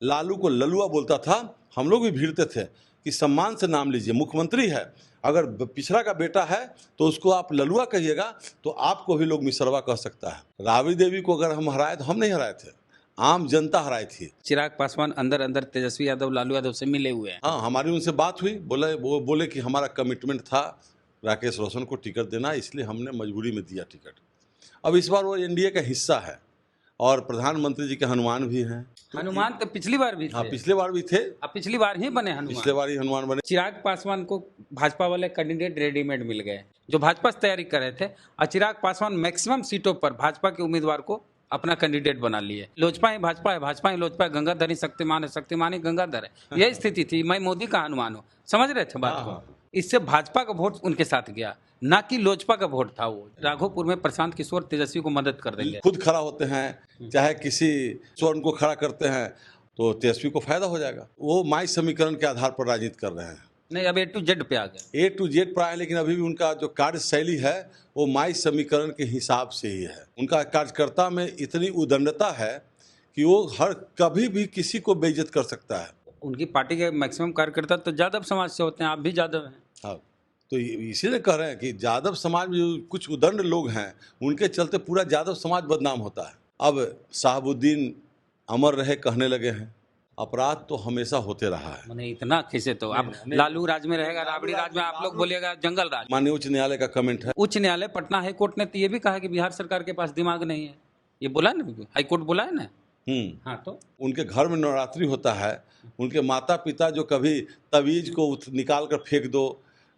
लालू को ललुआ बोलता था। हम लोग भी भीड़ते थे कि सम्मान से नाम लीजिए, मुख्यमंत्री है, अगर पिछड़ा का बेटा है तो उसको आप ललुआ कहिएगा तो आपको भी लोग मिसरवा कह सकता है। राबड़ी देवी को अगर हम हराए तो हम नहीं हराए थे, आम जनता हराई थी। चिराग पासवान अंदर अंदर तेजस्वी यादव लालू यादव से मिले हुए हैं। हाँ, हमारी उनसे बात हुई, वो बोले कि हमारा कमिटमेंट था राकेश रोशन को टिकट देना, इसलिए हमने मजबूरी में दिया टिकट। अब इस बार वो एनडीए का हिस्सा है और प्रधानमंत्री जी के हनुमान भी हैं। हनुमान तो पिछली बार भी थे। हाँ, पिछले बार भी थे, अब पिछली बार ही बने हनुमान। पिछले बार ही हनुमान बने। चिराग पासवान को भाजपा वाले कैंडिडेट रेडीमेड मिल गए जो भाजपा से तैयारी कर रहे थे, और चिराग पासवान मैक्सिमम सीटों पर भाजपा के उम्मीदवार को अपना कैंडिडेट बना लिए। लोजपा ही भाजपा है, भाजपा ही लोजपा है, गंगाधर ही शक्तिमान है, शक्तिमान ही गंगाधर है। यही स्थिति थी। मैं मोदी का हनुमान हूँ, समझ रहे थे बात को। इससे भाजपा का वोट उनके साथ गया, ना कि लोजपा का वोट था। वो राघोपुर में प्रशांत किशोर तेजस्वी को मदद कर देंगे। खुद खड़ा होते हैं, चाहे किसी स्वर्ण को खड़ा करते हैं तो तेजस्वी को फायदा हो जाएगा। वो माई समीकरण के आधार पर राजनीति कर रहे हैं। नहीं, अब A to Z पे आ गए। A to Z पर आए, लेकिन अभी भी उनका जो कार्यशैली है वो माई समीकरण के हिसाब से ही है। उनका कार्यकर्ता में इतनी उदंडता है कि वो कभी भी किसी को बेइज्जत कर सकता है। उनकी पार्टी के मैक्सिमम कार्यकर्ता तो यादव समाज से होते हैं, आप भी यादव हैं। हाँ, तो इसीलिए कह रहे हैं कि यादव समाज में जो कुछ उदंड लोग हैं उनके चलते पूरा यादव समाज बदनाम होता है। अब साहबुद्दीन अमर रहे कहने लगे हैं, अपराध तो हमेशा होते रहा है। मैंने इतना खींचे तो अब लालू राज में रहेगा, राबड़ी राज में आप लोग बोलिएगा जंगल राज। माननीय उच्च न्यायालय का कमेंट है। उच्च न्यायालय पटना हाई कोर्ट ने तो ये भी कहा कि बिहार सरकार के पास दिमाग नहीं है। ये बोला ना, हाई कोर्ट बोला है ना। हाँ, तो उनके घर में नवरात्रि होता है, उनके माता पिता जो कभी तवीज को निकाल कर फेंक दो,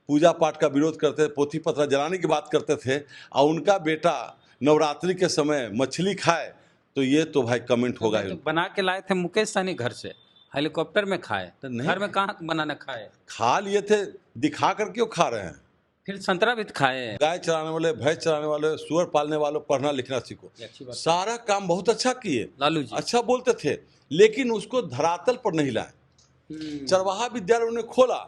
पूजा पाठ का विरोध करते थे, पोथी पत्र जलाने की बात करते थे, और उनका बेटा नवरात्रि के समय मछली खाए, तो ये तो भाई कमेंट होगा ही। बना के लाए थे मुकेश सहनी घर से, हेलीकॉप्टर में खाए, तो घर में कहाँ बनाना खाए। खा लिए थे, दिखा कर क्यों खा रहे हैं। फिर संतरा भी खाए। गाय चराने वाले, भैंस चराने वाले, सुअर पालने वालों, पढ़ना लिखना सीखो। सारा काम बहुत अच्छा किए लालू जी, अच्छा बोलते थे, लेकिन उसको धरातल पर नहीं लाए। चरवाहा विद्यालय उन्होंने खोला,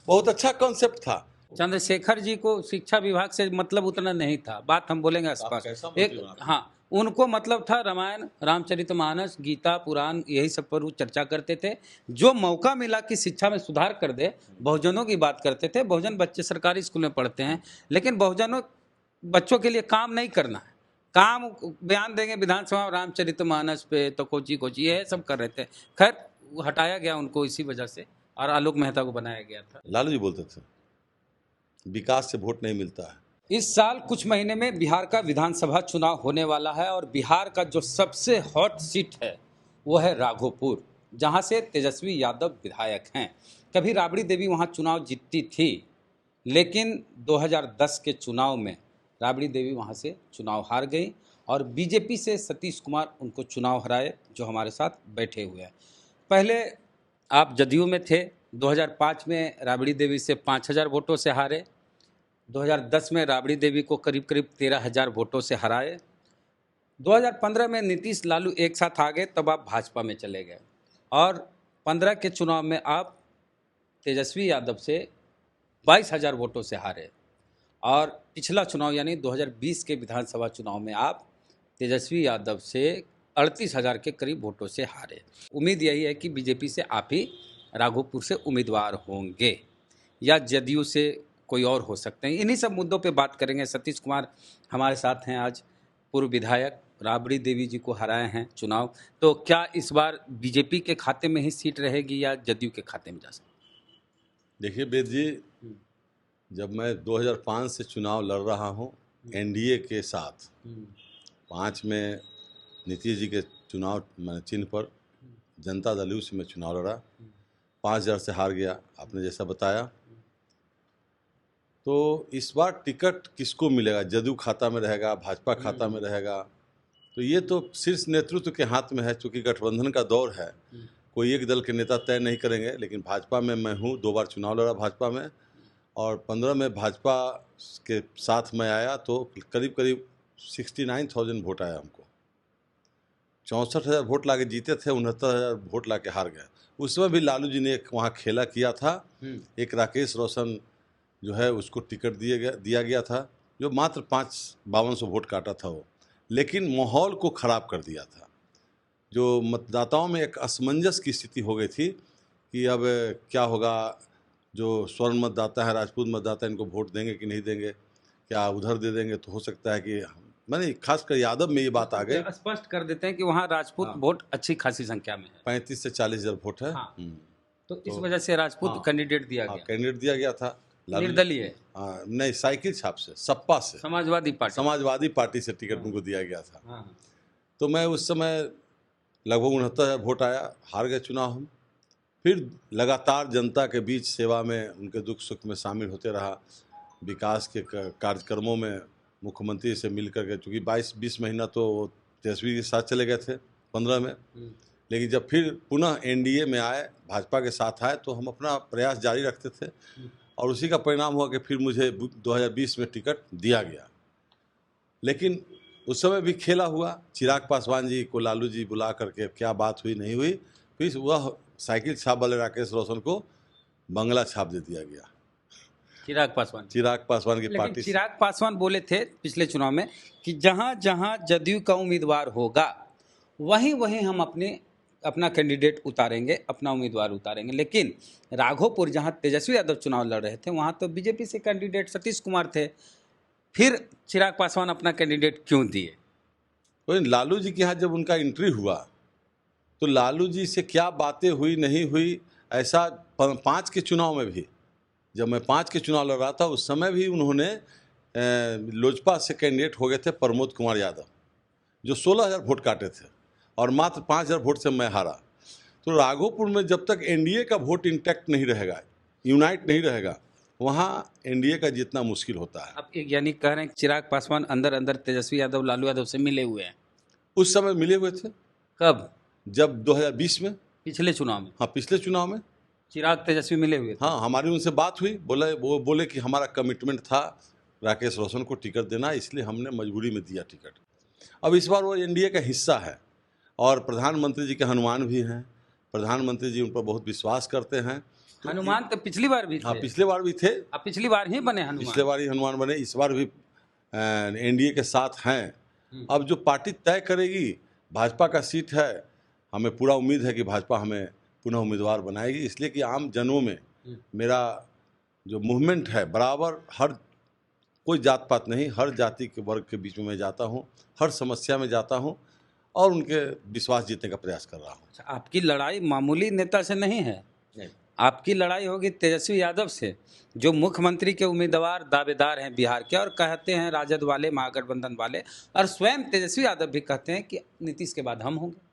बहुत अच्छा कॉन्सेप्ट था। चंद्रशेखर जी को शिक्षा विभाग से मतलब उतना नहीं था, बात हम बोलेंगे आसपास। एक हाँ, उनको मतलब था रामायण, रामचरितमानस, गीता, पुराण, यही सब पर वो चर्चा करते थे। जो मौका मिला कि शिक्षा में सुधार कर दे, बहुजनों की बात करते थे। बहुजन बच्चे सरकारी स्कूल में पढ़ते हैं, लेकिन बहुजनों बच्चों के लिए काम नहीं करना है। काम बयान देंगे विधानसभा रामचरितमानस पे, तो कोची कोची ये सब कर रहे थे। खैर, हटाया गया उनको इसी वजह से, और आलोक मेहता को बनाया गया था। लालू जी बोलते थे विकास से वोट नहीं मिलता है। इस साल कुछ महीने में बिहार का विधानसभा चुनाव होने वाला है, और बिहार का जो सबसे हॉट सीट है वो है राघोपुर, जहां से तेजस्वी यादव विधायक हैं। कभी राबड़ी देवी वहां चुनाव जीतती थी, लेकिन 2010 के चुनाव में राबड़ी देवी वहां से चुनाव हार गई, और बीजेपी से सतीश कुमार उनको चुनाव हराए, जो हमारे साथ बैठे हुए हैं। पहले आप जदयू में थे, 2005 में राबड़ी देवी से 5000 वोटों से हारे। 2010 में राबड़ी देवी को करीब करीब 13,000 वोटों से हराए। 2015 में नीतीश लालू एक साथ आ गए, तब आप भाजपा में चले गए, और 15 के चुनाव में आप तेजस्वी यादव से 22,000 वोटों से हारे, और पिछला चुनाव यानी 2020 के विधानसभा चुनाव में आप तेजस्वी यादव से 38,000 के करीब वोटों से हारे। उम्मीद यही है कि बीजेपी से आप ही राघोपुर से उम्मीदवार होंगे, या जदयू से कोई और हो सकते हैं। इन्हीं सब मुद्दों पे बात करेंगे। सतीश कुमार हमारे साथ हैं आज, पूर्व विधायक, राबड़ी देवी जी को हराए हैं चुनाव। तो क्या इस बार बीजेपी के खाते में ही सीट रहेगी या जदयू के खाते में जा सकती? देखिए वेद जी, जब मैं 2005 से चुनाव लड़ रहा हूँ एनडीए के साथ, 5 में नीतीश जी के चुनाव चिन्ह पर जनता दल से मैं चुनाव लड़ा, 5,000 से हार गया, आपने जैसा बताया। तो इस बार टिकट किसको मिलेगा, जदयू खाता में रहेगा, भाजपा खाता में रहेगा, तो ये तो शीर्ष नेतृत्व के हाथ में है। चूँकि गठबंधन का दौर है, कोई एक दल के नेता तय नहीं करेंगे, लेकिन भाजपा में मैं हूँ, 2 बार चुनाव लड़ा भाजपा में, और 15 में भाजपा के साथ मैं आया तो करीब करीब 69,000 वोट आया हमको। 64,000 वोट ला के जीते थे, 69,000 वोट ला के हार गए। उस समय भी लालू जी ने वहाँ खेला किया था। एक राकेश रोशन जो है उसको टिकट दिया गया था, जो मात्र 5200 वोट काटा था वो, लेकिन माहौल को ख़राब कर दिया था। जो मतदाताओं में एक असमंजस की स्थिति हो गई थी कि अब क्या होगा, जो स्वर्ण मतदाता है, राजपूत मतदाता, इनको वोट देंगे कि नहीं देंगे, क्या उधर दे देंगे, तो हो सकता है कि मैंने खासकर यादव में ये बात आ गई। स्पष्ट कर देते हैं कि वहाँ राजपूत हाँ। वोट अच्छी खासी संख्या में है, 35 से 40 हज़ार वोट है। हाँ। तो इस वजह से राजपूत हाँ। कैंडिडेट दिया हाँ, गया, कैंडिडेट दिया गया था निर्दलीय, हाँ, नहीं, साइकिल छाप से, सपा से, समाजवादी पार्टी से टिकट उनको दिया गया था। हाँ। तो मैं उस समय लगभग 69,000 वोट आया, हार गए चुनाव हम। फिर लगातार जनता के बीच सेवा में, उनके दुख सुख में शामिल होते रहा, विकास के कार्यक्रमों में मुख्यमंत्री से मिल करके, चूँकि 22-20 महीना तो तेजस्वी के साथ चले गए थे 15 में, लेकिन जब फिर पुनः एनडीए में आए, भाजपा के साथ आए, तो हम अपना प्रयास जारी रखते थे और उसी का परिणाम हुआ कि फिर मुझे 2020 में टिकट दिया गया। लेकिन उस समय भी खेला हुआ, चिराग पासवान जी को लालू जी बुला करके क्या बात हुई नहीं हुई, फिर वह साइकिल छाप वाले राकेश रोशन को बंगला छाप दे दिया गया, चिराग पासवान की लेकिन पार्टी से। चिराग पासवान बोले थे पिछले चुनाव में कि जहां जहां जदयू का उम्मीदवार होगा वहीं वहीं हम अपना कैंडिडेट उतारेंगे, अपना उम्मीदवार उतारेंगे। लेकिन राघोपुर जहां तेजस्वी यादव चुनाव लड़ रहे थे वहां तो बीजेपी से कैंडिडेट सतीश कुमार थे, फिर चिराग पासवान अपना कैंडिडेट क्यों दिए? तो लालू जी के यहाँ जब उनका एंट्री हुआ तो लालू जी से क्या बातें हुई नहीं हुई, ऐसा 5 के चुनाव में भी, जब मैं 5 के चुनाव लड़ रहा था उस समय भी उन्होंने लोजपा से कैंडिडेट हो गए थे प्रमोद कुमार यादव, जो 16,000 वोट काटे थे और मात्र 5,000 वोट से मैं हारा। तो राघोपुर में जब तक एनडीए का वोट इंटैक्ट नहीं रहेगा, यूनाइट नहीं रहेगा, वहाँ एनडीए का जीतना मुश्किल होता है। आप यानी कह रहे हैं चिराग पासवान अंदर अंदर तेजस्वी यादव लालू यादव से मिले हुए हैं? उस समय मिले हुए थे। कब? जब 2020 में, पिछले चुनाव में। हाँ, पिछले चुनाव में चिराग तेजस्वी मिले हुए थे। हाँ, हमारी उनसे बात हुई, वो बोले कि हमारा कमिटमेंट था राकेश रोशन को टिकट देना, इसलिए हमने मजबूरी में दिया टिकट। अब इस बार वो एनडीए का हिस्सा है और प्रधानमंत्री जी के हनुमान भी हैं, प्रधानमंत्री जी उन पर बहुत विश्वास करते हैं। हनुमान तो पिछली बार भी थे। हाँ, पिछले बार भी थे। अब पिछली बार ही बने हनुमान। पिछले बार ही हनुमान बने, इस बार भी एनडीए के साथ हैं। अब जो पार्टी तय करेगी, भाजपा का सीट है, हमें पूरा उम्मीद है कि भाजपा हमें पुनः उम्मीदवार बनाएगी, इसलिए कि आम जनों में मेरा जो मूवमेंट है बराबर, हर कोई जात पात नहीं, हर जाति के वर्ग के बीच में मैं जाता हूँ, हर समस्या में जाता हूँ और उनके विश्वास जीतने का प्रयास कर रहा हूँ। आपकी लड़ाई मामूली नेता से नहीं है, आपकी लड़ाई होगी तेजस्वी यादव से, जो मुख्यमंत्री के उम्मीदवार दावेदार हैं बिहार के, और कहते हैं राजद वाले, महागठबंधन वाले, और स्वयं तेजस्वी यादव भी कहते हैं कि नीतीश के बाद हम होंगे।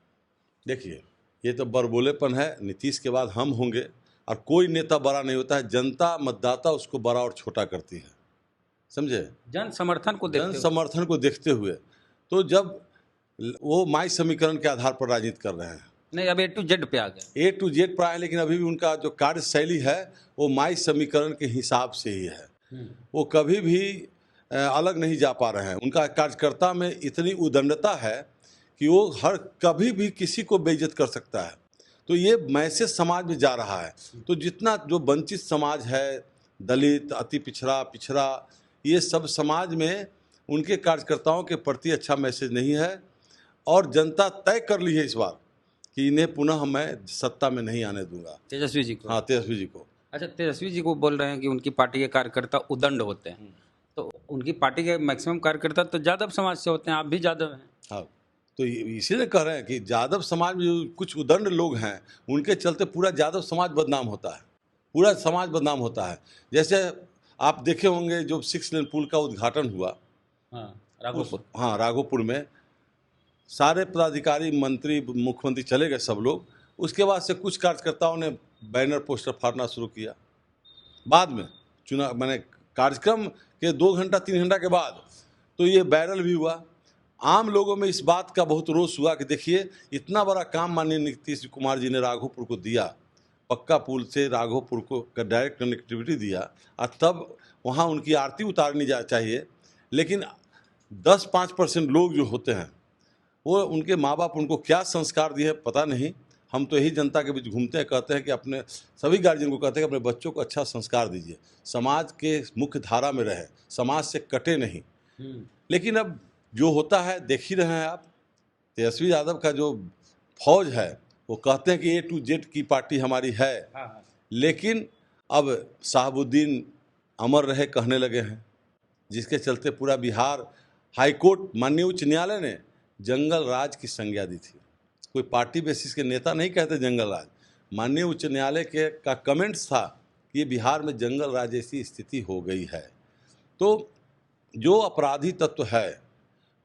देखिए, ये तो बड़बोलेपन है, नीतीश के बाद हम होंगे, और कोई नेता बड़ा नहीं होता है, जनता मतदाता उसको बड़ा और छोटा करती है, समझे? जन समर्थन को देखते हुए। तो जब वो माई समीकरण के आधार पर राजनीति कर रहे हैं, नहीं, अब A to Z पे आ गए, A to Z पर आए, लेकिन अभी भी उनका जो कार्यशैली है वो माई समीकरण के हिसाब से ही है। वो कभी भी अलग नहीं जा पा रहे हैं। उनका कार्यकर्ता में इतनी उदंडता है कि वो कभी भी किसी को बेइज्जत कर सकता है। तो ये मैसेज समाज में जा रहा है। तो जितना जो वंचित समाज है, दलित, अति पिछड़ा, ये सब समाज में उनके कार्यकर्ताओं के प्रति अच्छा मैसेज नहीं है, और जनता तय कर ली है इस बार कि इन्हें पुनः मैं सत्ता में नहीं आने दूंगा। तेजस्वी जी को? हाँ, तेजस्वी जी को। अच्छा, तेजस्वी जी को बोल रहे हैं कि उनकी पार्टी के कार्यकर्ता उदंड होते हैं, तो उनकी पार्टी के मैक्सिमम कार्यकर्ता तो यादव समाज से होते हैं, आप भी यादव हैं। हाँ, तो इसीलिए कह रहे हैं कि यादव समाज में जो कुछ उदंड लोग हैं, उनके चलते पूरा यादव समाज बदनाम होता है, पूरा समाज बदनाम होता है। जैसे आप देखे होंगे जो 6 लेन पुल का उद्घाटन हुआ, हाँ, राघोपुर में, सारे पदाधिकारी, मंत्री, मुख्यमंत्री चले गए सब लोग। उसके बाद से कुछ कार्यकर्ताओं ने बैनर पोस्टर फाड़ना शुरू किया। बाद में चुनाव, मैंने कार्यक्रम के 2 घंटा 3 घंटा के बाद तो ये वायरल भी हुआ। आम लोगों में इस बात का बहुत रोष हुआ कि देखिए, इतना बड़ा काम माननीय नीतीश कुमार जी ने राघोपुर को दिया, पक्का पुल से राघोपुर को का डायरेक्ट कनेक्टिविटी दिया, और तब वहाँ उनकी आरती उतारनी चाहिए। लेकिन 10-5% लोग जो होते हैं, वो उनके माँ बाप उनको क्या संस्कार दिए पता नहीं। हम तो यही जनता के बीच घूमते हैं, कहते हैं कि अपने सभी गार्जियन को कहते हैं कि अपने बच्चों को अच्छा संस्कार दीजिए, समाज के मुख्य धारा में रहे, समाज से कटे नहीं। लेकिन अब जो होता है देख ही रहे हैं आप। तेजस्वी यादव का जो फौज है वो कहते हैं कि A to Z की पार्टी हमारी है, लेकिन अब शहाबुद्दीन अमर रहे कहने लगे हैं, जिसके चलते पूरा बिहार हाईकोर्ट माननीय उच्च न्यायालय ने जंगल राज की संज्ञा दी थी। कोई पार्टी बेसिस के नेता नहीं कहते जंगल राज, माननीय उच्च न्यायालय के का कमेंट्स था कि ये बिहार में जंगल राज जैसी स्थिति हो गई है। तो जो अपराधी तत्व है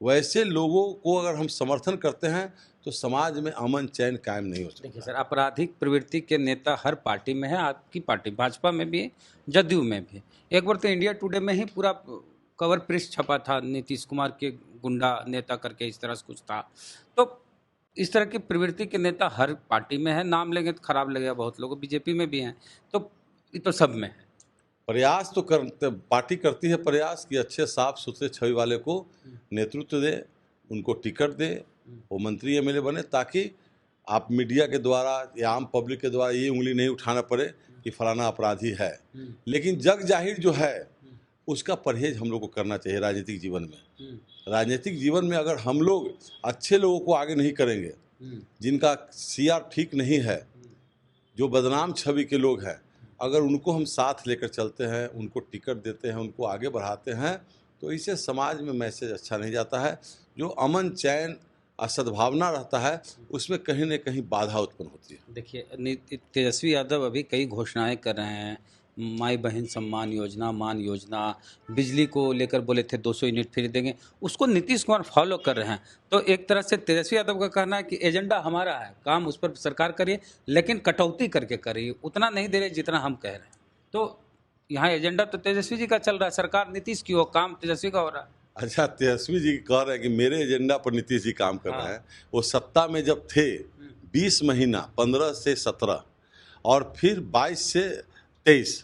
वैसे लोगों को अगर हम समर्थन करते हैं तो समाज में अमन चैन कायम नहीं हो सकता। देखिए सर, आपराधिक प्रवृत्ति के नेता हर पार्टी में है, आपकी पार्टी भाजपा में भी है, जदयू में भी है। एक बार तो इंडिया टुडे में ही पूरा कवर पृष्ठ छपा था, नीतीश कुमार के गुंडा नेता करके इस तरह से कुछ था। तो इस तरह की प्रवृत्ति के नेता हर पार्टी में है, नाम लेंगे तो खराब लगेगा बहुत लोगों, बीजेपी में भी हैं, तो ये तो सब में है। प्रयास तो करते पार्टी करती है प्रयास कि अच्छे साफ सुथरे छवि वाले को नेतृत्व दे, उनको टिकट दे, वो मंत्री MLA बने, ताकि आप मीडिया के द्वारा या आम पब्लिक के द्वारा ये उंगली नहीं उठाना पड़े कि फलाना अपराधी है। लेकिन जग जाहिर जो है उसका परहेज हम लोग को करना चाहिए राजनीतिक जीवन में। राजनीतिक जीवन में अगर हम लोग अच्छे लोगों को आगे नहीं करेंगे, जिनका CR ठीक नहीं है, जो बदनाम छवि के लोग हैं, अगर उनको हम साथ लेकर चलते हैं, उनको टिकट देते हैं, उनको आगे बढ़ाते हैं, तो इससे समाज में मैसेज अच्छा नहीं जाता है। जो अमन चैन सद्भावना रहता है उसमें कहीं न कहीं बाधा उत्पन्न होती है। देखिए, तेजस्वी यादव अभी कई घोषणाएं कर रहे हैं, माई बहन सम्मान योजना, मान योजना, बिजली को लेकर बोले थे 200 यूनिट फ्री देंगे, उसको नीतीश कुमार फॉलो कर रहे हैं। तो एक तरह से तेजस्वी यादव का कहना है कि एजेंडा हमारा है, काम उस पर सरकार करिए, लेकिन कटौती करके करिए, उतना नहीं दे रहे जितना हम कह रहे हैं। तो यहाँ एजेंडा तो तेजस्वी जी का चल रहा है, सरकार नीतीश की हो, काम तेजस्वी का हो रहा है। अच्छा, तेजस्वी जी कह रहे हैं कि मेरे एजेंडा पर नीतीश जी काम कर रहे हैं। वो सत्ता में जब थे 20 महीना, 15 से 17 और फिर 22 से 23,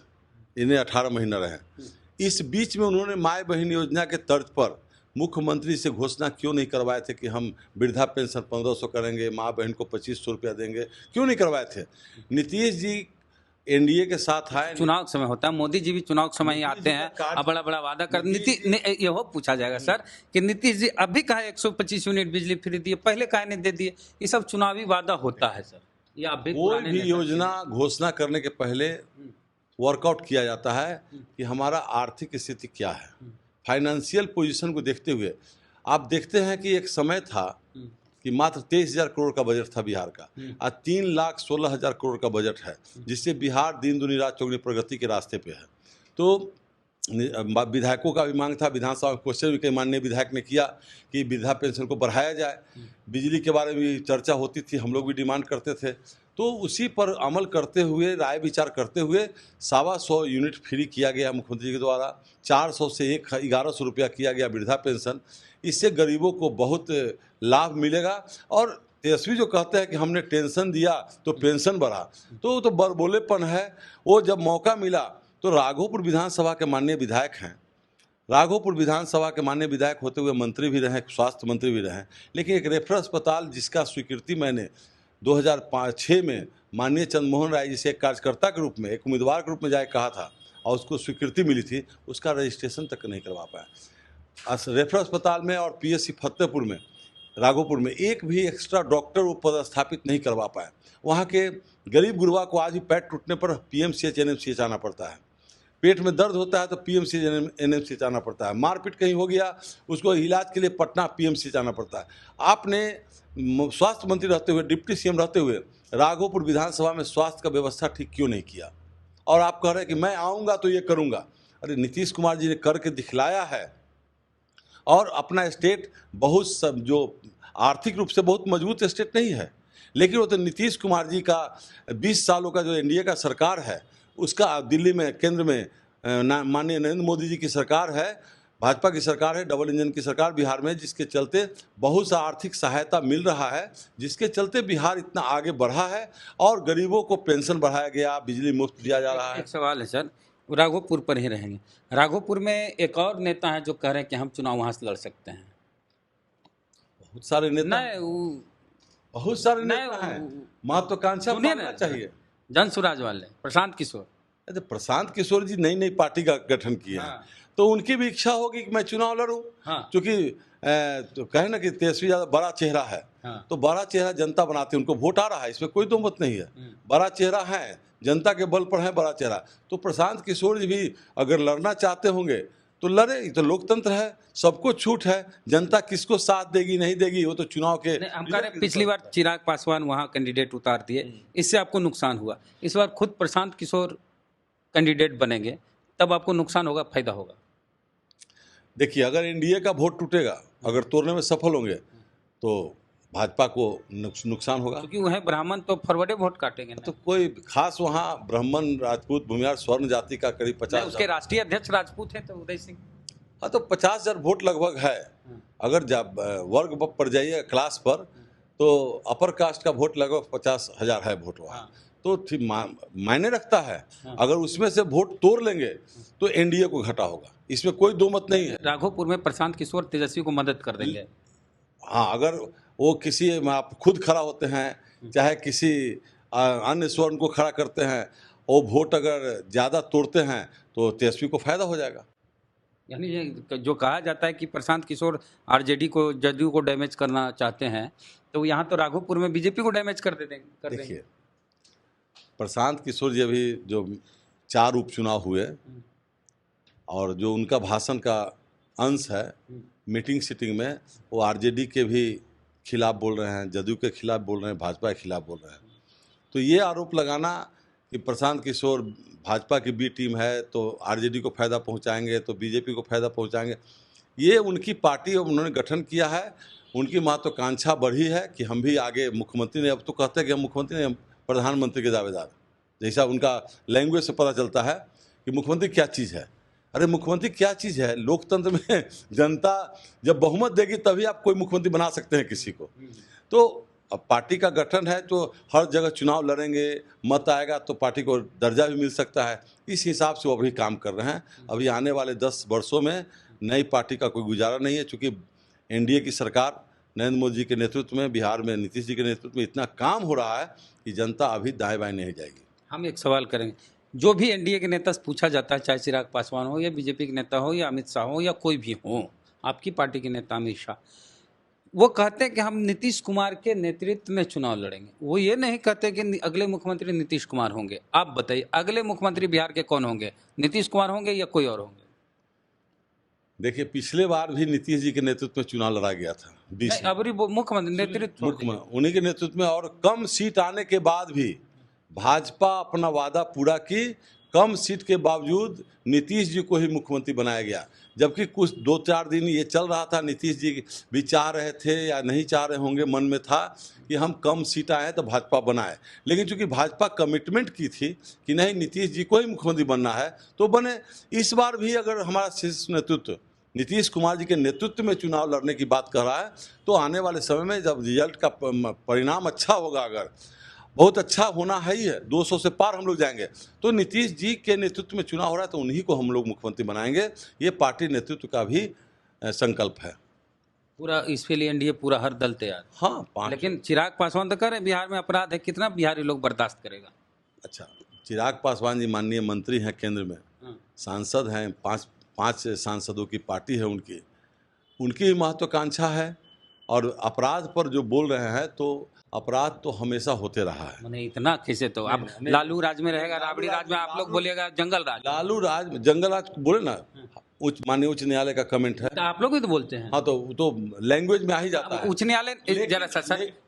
इन्हें 18 महीना रहे। इस बीच में उन्होंने माई बहन योजना के तर्ज पर मुख्यमंत्री से घोषणा क्यों नहीं करवाए थे कि हम वृद्धा पेंशन 1500 करेंगे, माँ बहन को 2500 रुपया देंगे, क्यों नहीं करवाए थे? नीतीश जी NDA के साथ आए, चुनाव समय होता है, मोदी जी भी चुनाव के समय ही आते हैं और बड़ा बड़ा वादा कर यह पूछा जाएगा सर कि नीतीश जी अभी कहा 125 यूनिट बिजली फ्री दिए, पहले कहा नहीं दे दिए? ये सब चुनावी वादा होता है सर। ये अभी कोई भी योजना घोषणा करने के पहले वर्कआउट किया जाता है कि हमारा आर्थिक स्थिति क्या है, फाइनेंशियल पोजीशन को देखते हुए। आप देखते हैं कि एक समय था कि मात्र 23,000 करोड़ का बजट था बिहार का, आज 3,16,000 करोड़ का बजट है, जिससे बिहार दिन दुनी रात चौगुनी प्रगति के रास्ते पे है। तो विधायकों का भी मांग था, विधानसभा में क्वेश्चन भी कई माननीय विधायक ने किया कि वृद्धा पेंशन को बढ़ाया जाए, बिजली के बारे में भी चर्चा होती थी, हम लोग भी डिमांड करते थे। तो उसी पर अमल करते हुए, राय विचार करते हुए 125 यूनिट फ्री किया गया मुख्यमंत्री के द्वारा, 400 से 1100 रुपया किया गया वृद्धा पेंशन। इससे गरीबों को बहुत लाभ मिलेगा। और तेजस्वी जो कहते हैं कि हमने टेंशन दिया तो पेंशन बढ़ा, तो बड़बोलेपन है। वो जब मौका मिला तो राघोपुर विधानसभा के माननीय विधायक हैं, राघोपुर विधानसभा के माननीय विधायक होते हुए मंत्री भी रहे, स्वास्थ्य मंत्री भी रहे, लेकिन एक रेफरल अस्पताल जिसका स्वीकृति मैंने 2005-6 में माननीय चंद्रमोहन राय जी से एक कार्यकर्ता के रूप में, एक उम्मीदवार के रूप में जाए कहा था और उसको स्वीकृति मिली थी, उसका रजिस्ट्रेशन तक नहीं करवा पाया। रेफरल अस्पताल में और PSC फतेहपुर में, राघोपुर में एक भी एक्स्ट्रा डॉक्टर वो पदस्थापित नहीं करवा पाए। वहाँ के गरीब गुरबा को आज भी पैर टूटने पर PMCH NMCH आना पड़ता है, पेट में दर्द होता है तो PMCH NMCH आना पड़ता है, मारपीट कहीं हो गया उसको इलाज के लिए पटना PMCH आना पड़ता है। आपने स्वास्थ्य मंत्री रहते हुए, डिप्टी CM रहते हुए राघोपुर विधानसभा में स्वास्थ्य का व्यवस्था ठीक क्यों नहीं किया? और आप कह रहे हैं कि मैं आऊँगा तो ये करूँगा। अरे नीतीश कुमार जी ने करके दिखलाया है, और अपना स्टेट बहुत सब जो आर्थिक रूप से बहुत मजबूत स्टेट नहीं है, लेकिन वो तो नीतीश कुमार जी का 20 सालों का जो NDA का सरकार है, उसका दिल्ली में केंद्र में माननीय नरेंद्र मोदी जी की सरकार है, भाजपा की सरकार है, डबल इंजन की सरकार बिहार में, जिसके चलते बहुत सा आर्थिक सहायता मिल रहा है, जिसके चलते बिहार इतना आगे बढ़ा है और गरीबों को पेंशन बढ़ाया गया, बिजली मुफ्त दिया जा रहा है। एक सवाल है सर, राघोपुर पर ही रहेंगे। राघोपुर में एक और नेता है जो कह रहे हैं कि हम चुनाव वहाँ से लड़ सकते हैं। बहुत सारे नेता बहुत सारे नेता हैं, महत्वाकांक्षा होना चाहिए। जन सुराज वाले प्रशांत किशोर, अरे प्रशांत किशोर जी नई पार्टी का गठन किए हैं, तो उनकी भी इच्छा होगी कि मैं चुनाव लड़ूं, क्योंकि तो कहे ना कि तेजस्वी यादव बड़ा चेहरा है, हाँ। तो बड़ा चेहरा जनता बनाती है, उनको वोट आ रहा है, इसमें कोई दो मत नहीं है। बड़ा चेहरा है, जनता के बल पर है बड़ा चेहरा। तो प्रशांत किशोर जी भी अगर लड़ना चाहते होंगे तो लड़े, ये तो लोकतंत्र है, सबको छूट है। जनता किसको साथ देगी नहीं देगी वो तो चुनाव के हम कह रहे हैं, पिछली बार चिराग पासवान वहाँ कैंडिडेट उतार दिए, इससे आपको नुकसान हुआ। इस बार खुद प्रशांत किशोर कैंडिडेट बनेंगे, तब आपको नुकसान होगा फायदा होगा? देखिए, अगर एनडीए का वोट टूटेगा, अगर तोड़ने में सफल होंगे तो भाजपा को नुकसान होगा, क्योंकि वह ब्राह्मण तो फॉरवर्डे वोट काटेंगे ना। तो कोई खास वहाँ ब्राह्मण, राजपूत, भूमिहार, स्वर्ण जाति का करीब 50, उसके राष्ट्रीय अध्यक्ष राजपूत हैं तो उदय सिंह। हाँ, तो 50,000 वोट लगभग है। अगर वर्ग पर जाइए क्लास पर, तो अपर कास्ट का वोट लगभग 50,000 है वोट वहाँ। तो ठीक मायने रखता है। अगर उसमें से वोट तोड़ लेंगे तो एनडीए को घाटा होगा, इसमें कोई दो मत नहीं है। राघोपुर में प्रशांत किशोर तेजस्वी को मदद कर देंगे। हाँ, अगर वो किसी आप खुद खड़ा होते हैं, चाहे किसी अन्य स्वर्ण को खड़ा करते हैं, और वोट अगर ज़्यादा तोड़ते हैं तो तेजस्वी को फायदा हो जाएगा। यानी ये जो कहा जाता है कि प्रशांत किशोर आरजेडी को, जदयू को डैमेज करना चाहते हैं, तो यहाँ तो राघोपुर में बीजेपी को डैमेज कर देंगे। देखिए, प्रशांत किशोर जी अभी जो 4 उपचुनाव हुए और जो उनका भाषण का अंश है मीटिंग सीटिंग में, वो आरजेडी के भी खिलाफ बोल रहे हैं, जदयू के खिलाफ बोल रहे हैं, भाजपा के खिलाफ बोल रहे हैं। तो ये आरोप लगाना कि प्रशांत किशोर भाजपा की बी टीम है तो आरजेडी को फायदा पहुंचाएंगे, तो बीजेपी को फायदा पहुंचाएंगे, ये उनकी पार्टी उन्होंने गठन किया है, उनकी महत्वाकांक्षा बढ़ी है कि हम भी आगे मुख्यमंत्री ने, अब तो कहते हैं कि हम मुख्यमंत्री ने, प्रधानमंत्री के दावेदार, जैसा उनका लैंग्वेज से पता चलता है कि मुख्यमंत्री क्या चीज़ है। अरे मुख्यमंत्री क्या चीज़ है? लोकतंत्र में जनता जब बहुमत देगी तभी आप कोई मुख्यमंत्री बना सकते हैं किसी को। तो अब पार्टी का गठन है तो हर जगह चुनाव लड़ेंगे, मत आएगा तो पार्टी को दर्जा भी मिल सकता है, इस हिसाब से वो अभी काम कर रहे हैं। अभी आने वाले 10 वर्षों में नई पार्टी का कोई गुजारा नहीं है, चूँकि एनडीए की सरकार नरेंद्र मोदी जी के नेतृत्व में, बिहार में नीतीश जी के नेतृत्व में इतना काम हो रहा है कि जनता अभी दाएं बाएं नहीं जाएगी। हम एक सवाल करेंगे, जो भी एनडीए के नेता से पूछा जाता है, चाहे चिराग पासवान हो या बीजेपी के नेता हो या अमित शाह हो या कोई भी हो, आपकी पार्टी के नेता अमित शाह, वो कहते हैं कि हम नीतीश कुमार के नेतृत्व में चुनाव लड़ेंगे। वो ये नहीं कहते कि अगले मुख्यमंत्री नीतीश कुमार होंगे। आप बताइए, अगले मुख्यमंत्री बिहार के कौन होंगे? नीतीश कुमार होंगे या कोई और होंगे? देखिए, पिछले बार भी नीतीश जी के नेतृत्व में चुनाव लड़ा गया था, अबरी मुख्यमंत्री नेतृत्व उन्हीं के नेतृत्व में, और कम सीट आने के बाद भी भाजपा अपना वादा पूरा की। कम सीट के बावजूद नीतीश जी को ही मुख्यमंत्री बनाया गया, जबकि कुछ 2-4 दिन ये चल रहा था, नीतीश जी भी चाह रहे थे या नहीं चाह रहे होंगे, मन में था कि हम कम सीट आए तो भाजपा बनाए। लेकिन चूंकि भाजपा कमिटमेंट की थी कि नहीं नीतीश जी को ही मुख्यमंत्री बनना है तो बने। इस बार भी अगर हमारा शीर्ष नेतृत्व नीतीश कुमार जी के नेतृत्व में चुनाव लड़ने की बात कर रहा है, तो आने वाले समय में जब रिजल्ट का परिणाम अच्छा होगा, अगर बहुत अच्छा होना है ही है, 200 से पार हम लोग जाएंगे, तो नीतीश जी के नेतृत्व में चुनाव हो रहा है तो उन्हीं को हम लोग मुख्यमंत्री बनाएंगे। ये पार्टी नेतृत्व का भी संकल्प है। पूरा इसके लिए एनडीए पूरा हर दल तैयार। हाँ, लेकिन चिराग पासवान तो कह रहे हैं बिहार में अपराध है, कितना बिहारी लोग बर्दाश्त करेगा? अच्छा, चिराग पासवान जी माननीय मंत्री हैं, केंद्र में सांसद हैं, 5 सांसदों की पार्टी है उनकी महत्वाकांक्षा है। और अपराध पर जो बोल रहे हैं, तो अपराध तो हमेशा होते रहा है। मैंने इतना खींचे तो आप लालू राज में रहेगा, राबड़ी राज में आप लोग बोलिएगा जंगल राज। लालू राज, जंगल राज बोले ना, माननीय उच्च न्यायालय का कमेंट है। तो आप लोग भी तो बोलते हैं। हाँ, तो लैंग्वेज में आ ही जाता है। उच्च न्यायालय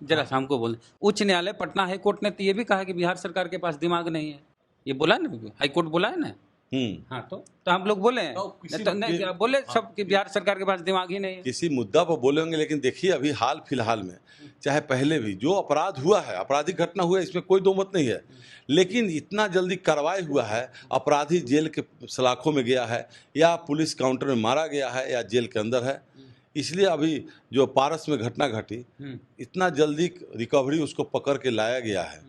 जरा सा हमको बोल, उच्च न्यायालय पटना हाई कोर्ट ने तो ये भी कहा कि बिहार सरकार के पास दिमाग नहीं है, ये बोला ना, हाई कोर्ट बोला है ना। हाँ, तो हम लोग बोले हैं नहीं बोले सब कि बिहार सरकार के पास दिमाग ही नहीं है। किसी मुद्दा पर बोले होंगे, लेकिन देखिए अभी हाल फिलहाल में, चाहे पहले भी जो अपराध हुआ है, आपराधिक घटना हुआ है, इसमें कोई दो मत नहीं है, लेकिन इतना जल्दी कार्रवाई हुआ है, अपराधी जेल के सलाखों में गया है या पुलिस काउंटर में मारा गया है या जेल के अंदर है, इसलिए अभी जो पारस में घटना घटी, इतना जल्दी रिकवरी उसको पकड़ के लाया गया है।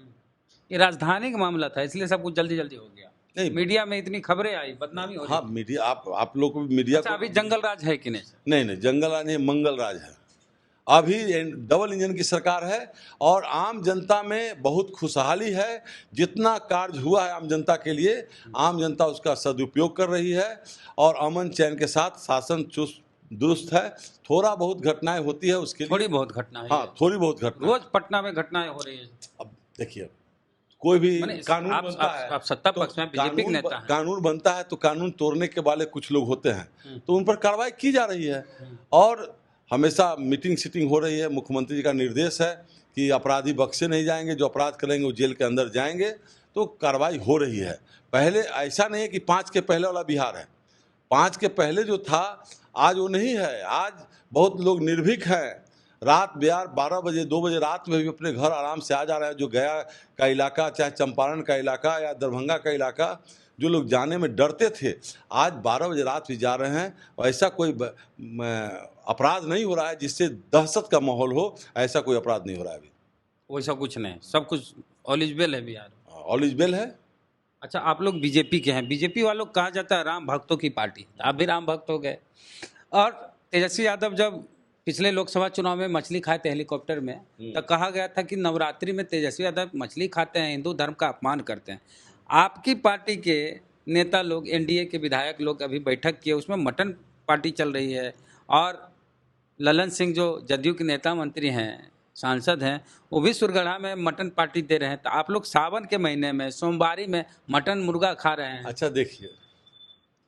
ये राजधानी का मामला था, इसलिए सब कुछ जल्दी जल्दी हो गया। नहीं, मीडिया में इतनी खबरें आई, बदनामी हो। हाँ, मीडिया, आप लोग को मीडिया। अच्छा, अभी जंगल राज है कि नहीं? नहीं, जंगल राज नहीं, मंगल राज है। अभी डबल इंजन की सरकार है और आम जनता में बहुत खुशहाली है। जितना कार्य हुआ है आम जनता के लिए, आम जनता उसका सदुपयोग कर रही है और अमन चैन के साथ शासन चुस्त दुरुस्त है। थोड़ा बहुत घटनाएं होती है उसके लिए, थोड़ी बहुत घटना है। हाँ थोड़ी बहुत घटना। रोज पटना में घटनाएं हो रही है। अब देखिए, कोई भी माने कानून आप बनता है आप सत्ता तो पक्ष में बीजेपी के नेता हैं। कानून बनता है तो कानून तोड़ने के वाले कुछ लोग होते हैं, तो उन पर कार्रवाई की जा रही है। और हमेशा मीटिंग सीटिंग हो रही है। मुख्यमंत्री जी का निर्देश है कि अपराधी बख्शे नहीं जाएंगे, जो अपराध करेंगे वो जेल के अंदर जाएंगे। तो कार्रवाई हो रही है। पहले ऐसा नहीं है कि 5 के पहले वाला बिहार है। 5 के पहले जो था आज वो नहीं है। आज बहुत लोग निर्भीक हैं, रात बिहार 12 बजे 2 बजे रात में भी अपने घर आराम से आ जा रहे हैं। जो गया का इलाका, चाहे चंपारण का इलाका या दरभंगा का इलाका, जो लोग जाने में डरते थे, आज 12 बजे रात भी जा रहे हैं। और ऐसा कोई अपराध नहीं हो रहा है जिससे दहशत का माहौल हो। ऐसा कोई अपराध नहीं हो रहा है अभी। वैसा कुछ नहीं, सब कुछ ऑल इज वेल है बिहार। ऑल इज वेल है। अच्छा, आप लोग बीजेपी के हैं। बीजेपी वालों को कहा जाता है राम भक्तों की पार्टी। आप भी राम भक्त हो गए। और तेजस्वी यादव जब पिछले लोकसभा चुनाव में मछली खाए थे हेलीकॉप्टर में, तो कहा गया था कि नवरात्रि में तेजस्वी यादव मछली खाते हैं, हिंदू धर्म का अपमान करते हैं। आपकी पार्टी के नेता लोग, एनडीए के विधायक लोग अभी बैठक किए, उसमें मटन पार्टी चल रही है। और ललन सिंह जो जदयू के नेता मंत्री हैं, सांसद हैं, वो भी सुरगढ़ा में मटन पार्टी दे रहे हैं। तो आप लोग सावन के महीने में, सोमवारी में मटन मुर्गा खा रहे हैं। अच्छा देखिए,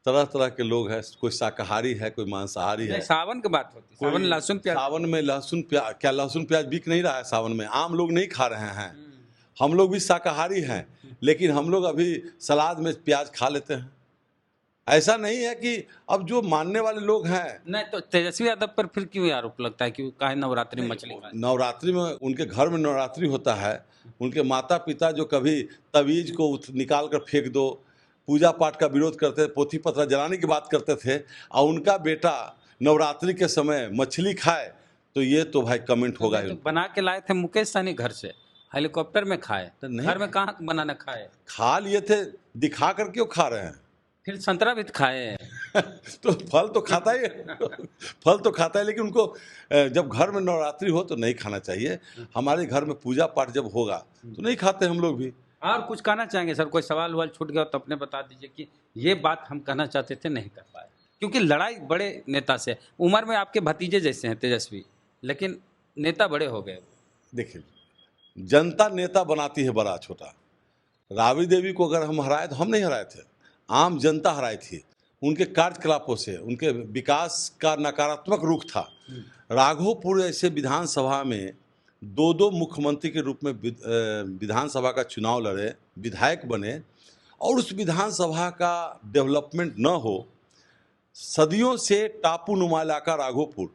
तरह तरह के लोग हैं। कोई शाकाहारी है, कोई मांसाहारी है। सावन की बात होती है, सावन लहसुन प्याज। सावन में लहसुन प्याज, क्या लहसुन प्याज बिक नहीं रहा है सावन में? आम लोग नहीं खा रहे हैं। हम लोग भी शाकाहारी हैं, लेकिन हम लोग अभी सलाद में प्याज खा लेते हैं। ऐसा नहीं है कि अब जो मानने वाले लोग हैं। नहीं तो तेजस्वी यादव पर फिर क्यों आरोप लगता है कि काहे नवरात्रि में मछली खाए? नवरात्रि में उनके घर में नवरात्रि होता है। उनके माता पिता जो कभी तवीज को निकाल कर फेंक दो, पूजा पाठ का विरोध करते थे, पोथी पत्रा जलाने की बात करते थे, और उनका बेटा नवरात्रि के समय मछली खाए, तो ये तो भाई कमेंट होगा ही। तो बना के लाए थे मुकेश सहनी घर से, हेलीकॉप्टर में खाए। तो नहीं, घर में कहाँ बनाना खाए? खा लिए थे, दिखा कर क्यों खा रहे हैं? फिर संतरा भी खाए। तो फल तो खाता ही है। फल तो खाता है, लेकिन उनको जब घर में नवरात्रि हो तो नहीं खाना चाहिए। हमारे घर में पूजा पाठ जब होगा तो नहीं खाते हम लोग भी। और कुछ कहना चाहेंगे सर? कोई सवाल वाल छूट गया तो अपने बता दीजिए कि ये बात हम कहना चाहते थे, नहीं कर पाए। क्योंकि लड़ाई बड़े नेता से, उम्र में आपके भतीजे जैसे हैं तेजस्वी, लेकिन नेता बड़े हो गए। देखिए, जनता नेता बनाती है बड़ा छोटा। राबड़ी देवी को अगर हम हराए तो हम नहीं हराए थे, आम जनता हराई थी। उनके कार्यकलापों से, उनके विकास का नकारात्मक रुख था। राघोपुर ऐसे विधानसभा में 2 मुख्यमंत्री के रूप में विधानसभा का चुनाव लड़े, विधायक बने, और उस विधानसभा का डेवलपमेंट न हो। सदियों से टापू नुमा इलाका राघोपुर,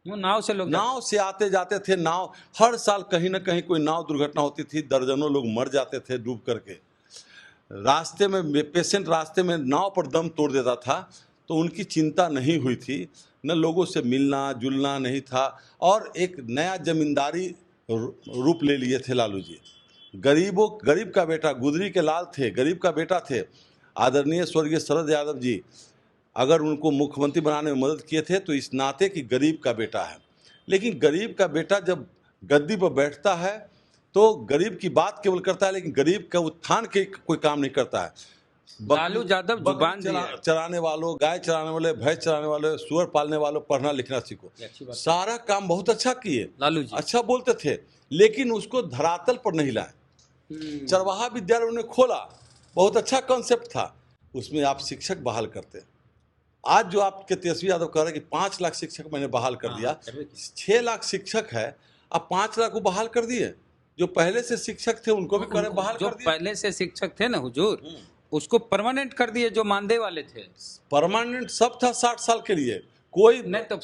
वो नाव से लोग नाव से आते जाते थे। नाव हर साल कहीं ना कहीं कोई नाव दुर्घटना होती थी, दर्जनों लोग मर जाते थे डूब करके। रास्ते में पेशेंट रास्ते में नाव पर दम तोड़ देता था, तो उनकी चिंता नहीं हुई थी। न लोगों से मिलना जुलना नहीं था, और एक नया जमींदारी रूप ले लिए थे लालू जी। गरीब का बेटा, गुदरी के लाल थे, गरीब का बेटा थे। आदरणीय स्वर्गीय शरद यादव जी अगर उनको मुख्यमंत्री बनाने में मदद किए थे तो इस नाते कि गरीब का बेटा है। लेकिन गरीब का बेटा जब गद्दी पर बैठता है तो गरीब की बात केवल करता है, लेकिन गरीब का उत्थान के कोई काम नहीं करता है। लालू यादव जुबान चराने वालों, गाय चराने वाले, भैंस चराने वाले, सुअर पालने वालों, पढ़ना लिखना सीखो। सारा काम बहुत अच्छा किए लालू जी, अच्छा बोलते थे, लेकिन उसको धरातल पर नहीं लाए। चरवाहा विद्यालय उन्होंने खोला, बहुत अच्छा कॉन्सेप्ट था। उसमें आप शिक्षक बहाल करते। आज जो आपके तेजस्वी यादव कह रहे हैं कि 5 लाख शिक्षक मैंने बहाल कर दिया, 6 लाख शिक्षक है, अब 5 लाख को बहाल कर दिए। जो पहले से शिक्षक थे उनको भी करे बहाल कर दिए। पहले से शिक्षक थे ना हुजूर, उसको परमानेंट कर दिए। जो मानदेय वाले थे परमानेंट सब था 60 साल के लिए, कोई नहीं तो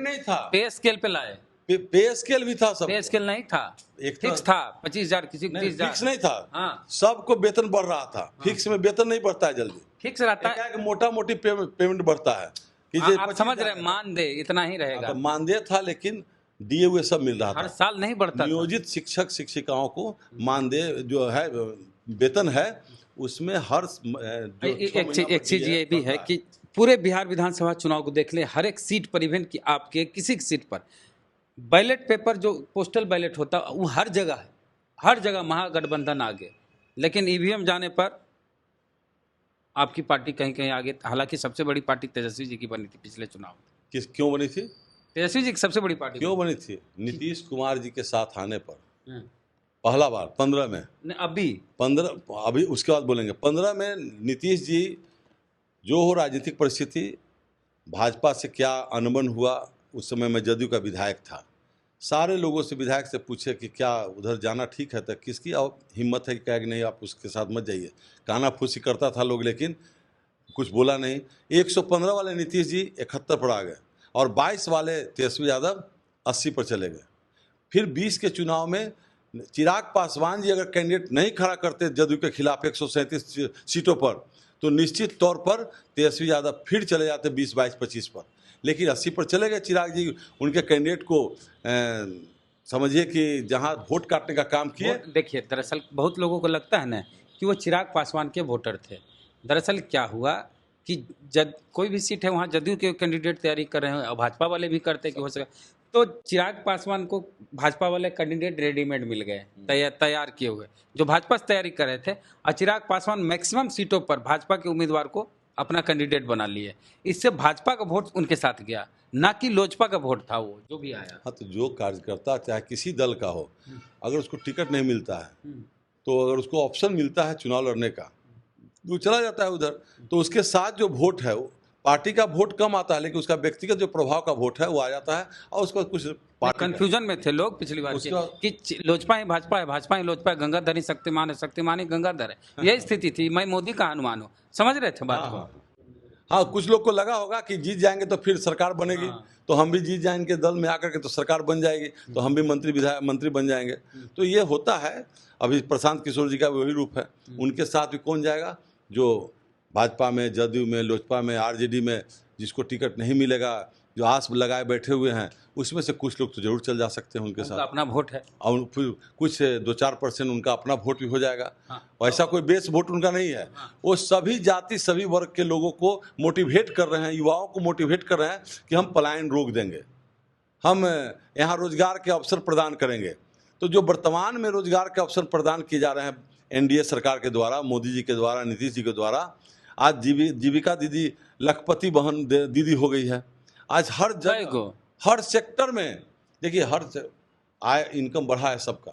नहीं था। पे स्केल पे लाए, पे स्केल भी था, सब पे स्केल नहीं था, एक फिक्स था 25,000, किसी को 30,000, फिक्स नहीं था। हाँ, सबको वेतन बढ़ रहा था। फिक्स में वेतन नहीं बढ़ता है जल्दी, फिक्स रहता है। मोटा मोटी पेमेंट बढ़ता है कि आप समझ रहे हैं, मानदेय इतना ही रहेगा। मानदेय था, लेकिन दिए हुए सब मिल रहा था, हर साल नहीं बढ़ता। नियोजित शिक्षक शिक्षिकाओं को मानदेय जो है, वेतन है, उसमें हर एक चीज ये भी है कि पूरे बिहार विधानसभा चुनाव को देख ले, हर एक सीट पर, इवन की आपके किसी सीट पर बैलेट पेपर जो पोस्टल बैलेट होता है वो हर जगह है, हर जगह महागठबंधन आगे, लेकिन ईवीएम जाने पर आपकी पार्टी कहीं कहीं आगे। हालांकि सबसे बड़ी पार्टी तेजस्वी जी की बनी थी पिछले चुनाव में। क्यों बनी थी? तेजस्वी जी की सबसे बड़ी पार्टी क्यों बनी थी? नीतीश कुमार जी के साथ आने पर हम्म, पहला बार 15 में, नहीं, अभी 15 अभी उसके बाद बोलेंगे, 15 में नीतीश जी जो हो राजनीतिक परिस्थिति, भाजपा से क्या अनबन हुआ, उस समय मैं जदयू का विधायक था। सारे लोगों से, विधायक से पूछे कि क्या उधर जाना ठीक है, तो किसकी अब हिम्मत है कि कहे कि नहीं आप उसके साथ मत जाइए। कानाफूसी करता था लोग, लेकिन कुछ बोला नहीं। 115 वाले नीतीश जी 71 पर आ गए और 22 वाले तेजस्वी यादव 80 पर चले गए। फिर 20 के चुनाव में चिराग पासवान जी अगर कैंडिडेट नहीं खड़ा करते जदयू के खिलाफ 137 सीटों पर, तो निश्चित तौर पर तेजस्वी यादव फिर चले जाते 20, 22, 25 पर। लेकिन 80 पर चले गए चिराग जी, उनके कैंडिडेट को समझिए कि जहां वोट काटने का काम किए। देखिए, दरअसल बहुत लोगों को लगता है ना कि वो चिराग पासवान के वोटर थे। दरअसल क्या हुआ कि जब कोई भी सीट है वहाँ जदयू के कैंडिडेट तैयारी कर रहे हैं और भाजपा वाले भी करते कि हो सके, तो चिराग पासवान को भाजपा वाले कैंडिडेट रेडीमेड मिल गए, तैयार किए हुए, जो भाजपा से तैयारी कर रहे थे। और चिराग पासवान मैक्सिमम सीटों पर भाजपा के उम्मीदवार को अपना कैंडिडेट बना लिए। इससे भाजपा का वोट उनके साथ गया, ना कि लोजपा का वोट था वो जो भी आया। हाँ, तो जो कार्यकर्ता चाहे किसी दल का हो, अगर उसको टिकट नहीं मिलता है, तो अगर उसको ऑप्शन मिलता है चुनाव लड़ने का, वो चला जाता है उधर। तो उसके साथ जो वोट है, वो पार्टी का वोट कम आता है, लेकिन उसका व्यक्तिगत जो प्रभाव का वोट है वो आ जाता है। और उसका कुछ कंफ्यूजन में थे लोग पिछली बार कि लोजपा ही भाजपा है, भाजपा ही लोजपा है, गंगाधर ही शक्तिमान है, शक्तिमान ही गंगाधर है। यही स्थिति थी, मैं मोदी का हनुमान हूँ, समझ रहे थे बात को। हाँ, कुछ लोग को लगा होगा कि जीत जाएंगे तो फिर सरकार बनेगी, तो हम भी जीत जाएंगे दल में आकर के, तो सरकार बन जाएगी, तो हम भी मंत्री बन जाएंगे। तो ये होता है। अभी प्रशांत किशोर जी का वही रूप है। उनके साथ भी कौन जाएगा? जो भाजपा में, जदयू में, लोजपा में, आरजेडी में जिसको टिकट नहीं मिलेगा, जो आस लगाए बैठे हुए हैं, उसमें से कुछ लोग तो जरूर चल जा सकते हैं उनके साथ। अपना वोट है और फिर कुछ 2-4% उनका अपना वोट भी हो जाएगा। और ऐसा कोई बेस वोट उनका नहीं है। वो सभी जाति, सभी वर्ग के लोगों को मोटिवेट कर रहे हैं, युवाओं को मोटिवेट कर रहे हैं कि हम पलायन रोक देंगे, हम यहाँ रोजगार के अवसर प्रदान करेंगे। तो जो वर्तमान में रोजगार के अवसर प्रदान किए जा रहे हैं एनडीए सरकार के द्वारा, मोदी जी के द्वारा, नीतीश जी के द्वारा, आज जीविका दीदी लखपति बहन दीदी हो गई है। आज हर जगह, हर सेक्टर में देखिए, हर आय इनकम बढ़ा है सबका,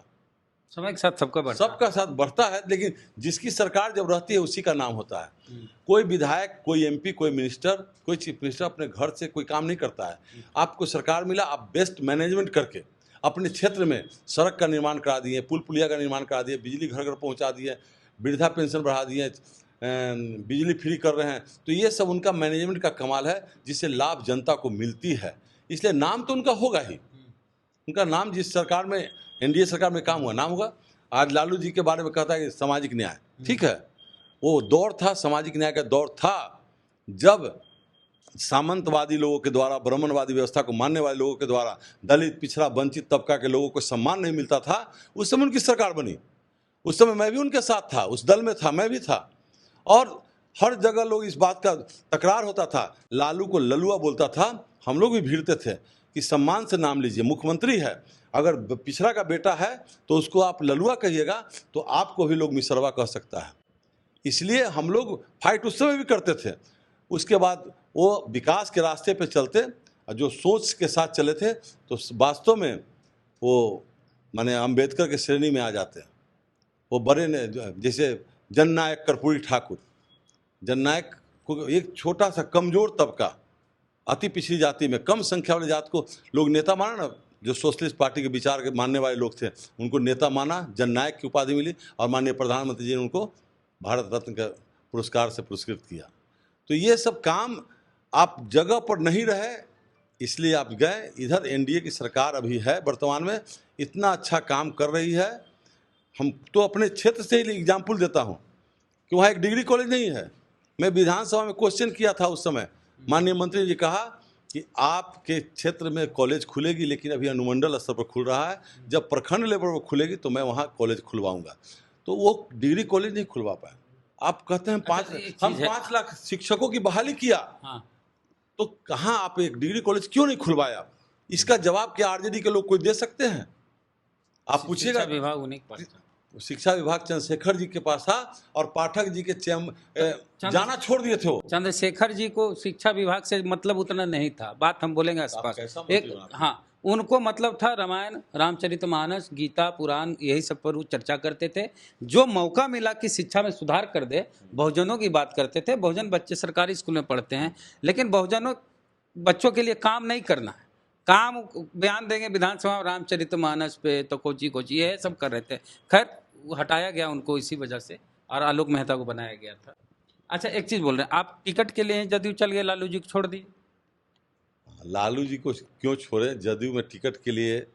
समय के साथ सबका साथ बढ़ता है। लेकिन जिसकी सरकार जब रहती है उसी का नाम होता है। कोई विधायक, कोई एमपी, कोई मिनिस्टर, कोई चीफ मिनिस्टर अपने घर से कोई काम नहीं करता है। आपको सरकार मिला, आप बेस्ट मैनेजमेंट करके अपने क्षेत्र में सड़क का निर्माण करा दिए, पुल पुलिया का निर्माण करा दिए, बिजली घर घर पहुंचा दिए, वृद्धा पेंशन बढ़ा दिए, बिजली फ्री कर रहे हैं। तो ये सब उनका मैनेजमेंट का कमाल है, जिससे लाभ जनता को मिलती है। इसलिए नाम तो उनका होगा ही। उनका नाम जिस सरकार में, एनडीए सरकार में काम हुआ, नाम होगा। आज लालू जी के बारे में कहता है कि सामाजिक न्याय, ठीक है, वो दौर था, सामाजिक न्याय का दौर था, जब सामंतवादी लोगों के द्वारा, ब्राह्मणवादी व्यवस्था को मानने वाले लोगों के द्वारा दलित, पिछड़ा, वंचित तबका के लोगों को सम्मान नहीं मिलता था। उस समय उनकी सरकार बनी। उस समय मैं भी उनके साथ था, उस दल में था, मैं भी था। और हर जगह लोग इस बात का तकरार होता था, लालू को ललुआ बोलता था। हम लोग भी भिड़ते थे कि सम्मान से नाम लीजिए, मुख्यमंत्री है, अगर पिछड़ा का बेटा है तो उसको आप ललुआ कहिएगा, तो आपको भी लोग मिसरवा कह सकता है। इसलिए हम लोग फाइट उस समय भी करते थे। उसके बाद वो विकास के रास्ते पे चलते, जो सोच के साथ चले थे, तो वास्तव में वो माने अम्बेडकर के श्रेणी में आ जाते हैं। वो बड़े ने, जैसे जननायक कर्पूरी ठाकुर, जननायक को एक छोटा सा कमज़ोर तबका, अति पिछड़ी जाति में, कम संख्या वाली जात को लोग नेता माना ना, जो सोशलिस्ट पार्टी के विचार के मानने वाले लोग थे, उनको नेता माना, जननायक की उपाधि मिली, और माननीय प्रधानमंत्री जी ने उनको भारत रत्न का पुरस्कार से पुरस्कृत किया। तो ये सब काम आप जगह पर नहीं रहे, इसलिए आप गए इधर। एनडीए की सरकार अभी है वर्तमान में, इतना अच्छा काम कर रही है। हम तो अपने क्षेत्र से ही एग्जाम्पल देता हूँ कि वहाँ एक डिग्री कॉलेज नहीं है। मैं विधानसभा में क्वेश्चन किया था उस समय, माननीय मंत्री जी कहा कि आपके क्षेत्र में कॉलेज खुलेगी, लेकिन अभी अनुमंडल स्तर पर खुल रहा है, जब प्रखंड लेवल पर खुलेगी तो मैं वहाँ कॉलेज खुलवाऊंगा। तो वो डिग्री कॉलेज नहीं खुलवा पाए। आप कहते हैं हम 5 लाख शिक्षकों की बहाली किया, तो कहाँ आप एक डिग्री कॉलेज क्यों नहीं खुलवाया? इसका जवाब क्या आरजेडी के लोग कोई दे सकते हैं? आप पूछिएगा, शिक्षा विभाग चंद्रशेखर जी के पास था और पाठक जी के जाना छोड़ दिए थे वो। चंद्रशेखर जी को शिक्षा विभाग से मतलब उतना नहीं था, बात हम बोलेंगे स्पष्ट। कैसा मंत्री एक बना? हाँ, उनको मतलब था रामायण, रामचरितमानस, गीता, पुराण, यही सब पर वो चर्चा करते थे। जो मौका मिला कि शिक्षा में सुधार कर दे, बहुजनों की बात करते थे। बहुजन बच्चे सरकारी स्कूल में पढ़ते हैं, लेकिन बहुजनों बच्चों के लिए काम नहीं करना है। काम बयान देंगे विधानसभा में रामचरितमानस पे, तो कोची कोची ये सब कर रहे थे। खैर, वो हटाया गया उनको इसी वजह से, और आलोक मेहता को बनाया गया था। अच्छा, एक चीज बोल रहे हैं आप, टिकट के लिए जदयू चल गए, लालू जी को छोड़ दिए। लालू जी को क्यों छोड़े? जदयू में टिकट के लिए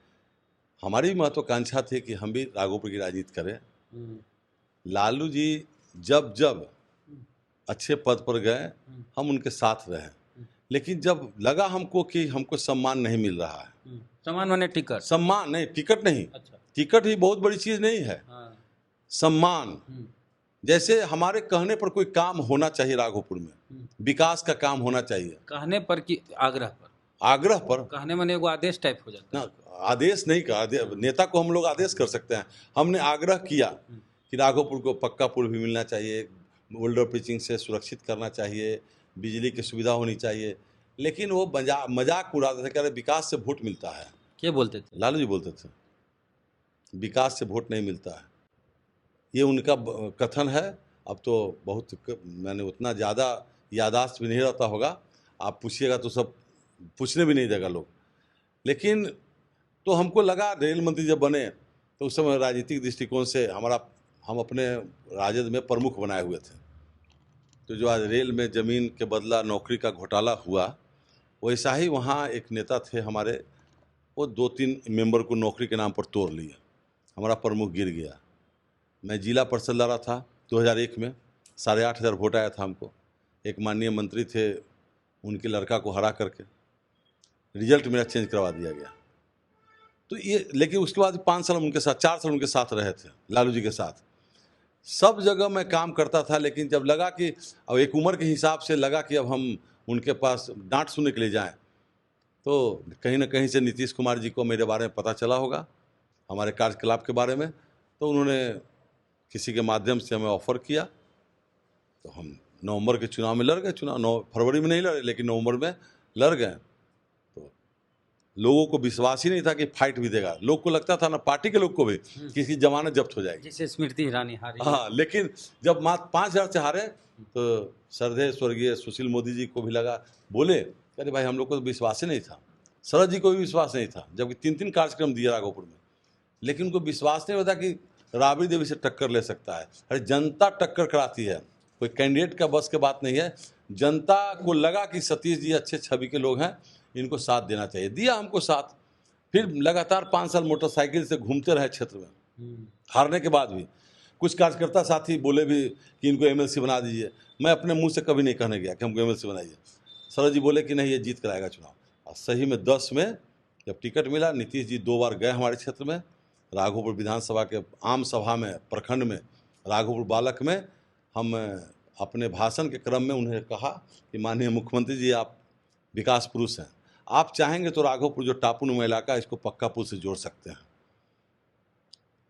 हमारी भी महत्वाकांक्षा थी कि हम भी राघोपुर की राजनीति करें। लालू जी जब जब अच्छे पद पर गए हम उनके साथ रहे, लेकिन जब लगा हमको कि हमको सम्मान नहीं मिल रहा है, सम्मान माने टिकट? सम्मान नहीं, टिकट नहीं। अच्छा। टिकट ही बहुत बड़ी चीज नहीं है। हाँ। सम्मान, जैसे हमारे कहने पर कोई काम होना चाहिए राघोपुर में, विकास का काम होना चाहिए। कहने पर कि आग्रह पर? आग्रह पर। कहने माने वो आदेश टाइप हो जाता है ना, आदेश नहीं का नेता को हम लोग आदेश कर सकते हैं। हमने आग्रह किया कि राघोपुर को पक्का पुल भी मिलना चाहिए, बोल्डर पिचिंग से सुरक्षित करना चाहिए, बिजली की सुविधा होनी चाहिए, लेकिन वो मजाक उड़ाते थे, कह रहे विकास से वोट मिलता है। क्या बोलते थे? लालू जी बोलते थे विकास से वोट नहीं मिलता है। ये उनका कथन है। अब तो बहुत मैंने उतना ज़्यादा याददाश्त भी नहीं रहता होगा, आप पूछिएगा तो सब पूछने भी नहीं देगा लोग। लेकिन तो हमको लगा रेल मंत्री जब बने तो उस समय राजनीतिक दृष्टिकोण से हम अपने राजद में प्रमुख बनाए हुए थे। तो जो आज रेल में ज़मीन के बदला नौकरी का घोटाला हुआ, वैसा ही वहाँ एक नेता थे हमारे, वो 2-3 मेंबर को नौकरी के नाम पर तोड़ लिए, हमारा प्रमुख गिर गया। मैं जिला परिषद लड़ा था 2001 में, 8,500 वोट आया था हमको। एक माननीय मंत्री थे, उनके लड़का को हरा करके रिजल्ट मेरा चेंज करवा दिया गया। तो ये, लेकिन उसके बाद 5 साल उनके साथ, 4 साल उनके साथ रहे थे, लालू जी के साथ। सब जगह मैं काम करता था, लेकिन जब लगा कि अब एक उम्र के हिसाब से लगा कि अब हम उनके पास डांट सुनने के लिए जाएं, तो कहीं ना कहीं से नीतीश कुमार जी को मेरे बारे में पता चला होगा, हमारे कार्यकलाप के बारे में। तो उन्होंने किसी के माध्यम से हमें ऑफ़र किया, तो हम नवंबर के चुनाव में लड़ गए। चुनाव 9 फरवरी में नहीं लड़े, लेकिन नवंबर में लड़ गए। तो लोगों को विश्वास ही नहीं था कि फाइट भी देगा। लोग को लगता था ना, पार्टी के लोग को भी, कि इसकी जमानत जब्त हो जाएगी, जैसे स्मृति ईरानी हारी। हाँ, लेकिन जब मात्र 5,000 से हारे तो श्रद्धेय स्वर्गीय सुशील मोदी जी को भी लगा, बोले अरे भाई हम लोग को तो विश्वास ही नहीं था, शरद जी को भी विश्वास नहीं था, जबकि 3-3 कार्यक्रम दिए राघोपुर में, लेकिन उनको विश्वास नहीं होता कि राबड़ी देवी से टक्कर ले सकता है। अरे जनता टक्कर कराती है, कोई कैंडिडेट का बस के बात नहीं है। जनता को लगा कि सतीश जी अच्छे छवि के लोग हैं, इनको साथ देना चाहिए, दिया हमको साथ। फिर लगातार 5 साल मोटरसाइकिल से घूमते रहे क्षेत्र में, हारने के बाद भी। कुछ कार्यकर्ता साथी बोले भी कि इनको एमएलसी बना दीजिए, मैं अपने मुंह से कभी नहीं कहने गया कि हमको एमएलसी बनाइए। शरद जी बोले कि नहीं, ये जीत कराएगा चुनाव। और सही में 10 में जब टिकट मिला, नीतीश जी 2 बार गए हमारे क्षेत्र में, राघोपुर विधानसभा के आम सभा में, प्रखंड में, राघोपुर बालक में। हम अपने भाषण के क्रम में उन्हें कहा कि माननीय मुख्यमंत्री जी, आप विकास पुरुष हैं, आप चाहेंगे तो राघोपुर जो टापुनुमा इलाका है, इसको पक्का पुल से जोड़ सकते हैं।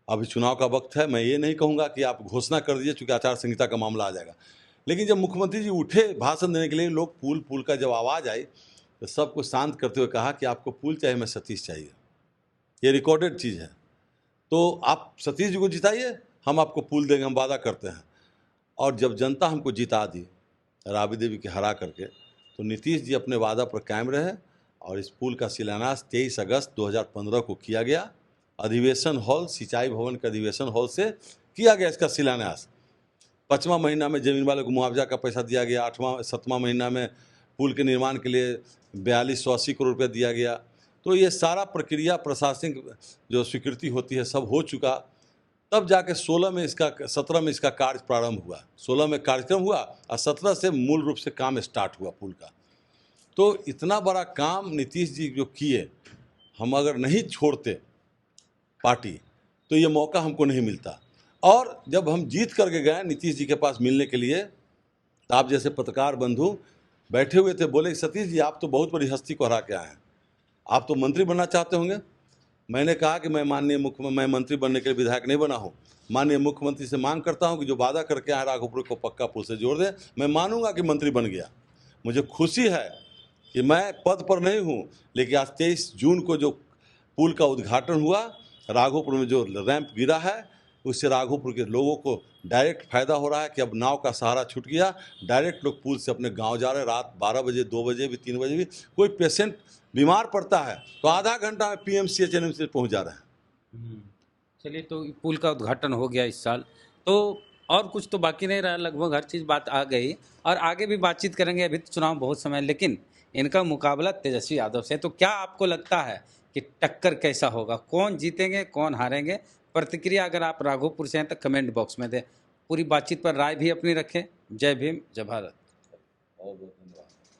अभी चुनाव का वक्त है, मैं ये नहीं कहूँगा कि आप घोषणा कर दीजिए, चूँकि आचार संहिता का मामला आ जाएगा। लेकिन जब मुख्यमंत्री जी उठे भाषण देने के लिए, लोग पुल का जब आवाज़ आई तो सबको शांत करते हुए कहा कि आपको पुल चाहिए, मैं सतीश चाहिए। ये रिकॉर्डेड चीज़ है। तो आप सतीश जी को जिताइए, हम आपको पुल देंगे, हम वादा करते हैं। और जब जनता हमको जिता दी राबड़ी देवी के हरा करके, तो नीतीश जी अपने वादा पर कायम रहे और इस पुल का शिलान्यास 23 अगस्त 2015 को किया गया। अधिवेशन हॉल, सिंचाई भवन के अधिवेशन हॉल से किया गया इसका शिलान्यास। 5वां महीना में जमीन वाले को मुआवजा का पैसा दिया गया। 7वां महीना में पुल के निर्माण के लिए 4280 करोड़ रुपये दिया गया। तो ये सारा प्रक्रिया, प्रशासनिक जो स्वीकृति होती है, सब हो चुका। तब जाके 17 में इसका कार्य प्रारंभ हुआ। 16 में कार्यक्रम हुआ और 17 से मूल रूप से काम स्टार्ट हुआ पुल का। तो इतना बड़ा काम नीतीश जी जो किए, हम अगर नहीं छोड़ते पार्टी तो ये मौका हमको नहीं मिलता। और जब हम जीत करके गए नीतीश जी के पास मिलने के लिए, तो आप जैसे पत्रकार बंधु बैठे हुए थे, बोले सतीश जी आप तो बहुत बड़ी हस्ती को हरा के आए हैं, आप तो मंत्री बनना चाहते होंगे। मैंने कहा कि मैं माननीय मुख्यमंत्री, मैं मंत्री बनने के लिए विधायक नहीं बना हूँ, माननीय मुख्यमंत्री से मांग करता हूं कि जो वादा करके आए राघोपुर को पक्का पुल से जोड़ दें। मैं मानूंगा कि मंत्री बन गया। मुझे खुशी है कि मैं पद पर नहीं हूं, लेकिन आज 23 जून को जो पुल का उद्घाटन हुआ, राघोपुर में जो रैंप गिरा है, उससे राघोपुर के लोगों को डायरेक्ट फायदा हो रहा है कि अब नाव का सहारा छूट गया। डायरेक्ट लोग पुल से अपने गांव जा रहे हैं। रात 12 बजे, 2 बजे भी, 3 बजे भी कोई पेशेंट बीमार पड़ता है तो आधा घंटा में पीएमसीएच एनएमसीएच पहुंच जा रहे हैं। चलिए, तो पुल का उद्घाटन हो गया इस साल, तो और कुछ तो बाकी नहीं रहा, लगभग हर चीज़ बात आ गई और आगे भी बातचीत करेंगे। अभी तो चुनाव बहुत समय है, लेकिन इनका मुकाबला तेजस्वी यादव से, तो क्या आपको लगता है कि टक्कर कैसा होगा, कौन जीतेंगे कौन हारेंगे? प्रतिक्रिया अगर आप राघोपुर से हैं तो कमेंट बॉक्स में दें। पूरी बातचीत पर राय भी अपनी रखें। जय भीम, जय भारत। बहुत बहुत धन्यवाद।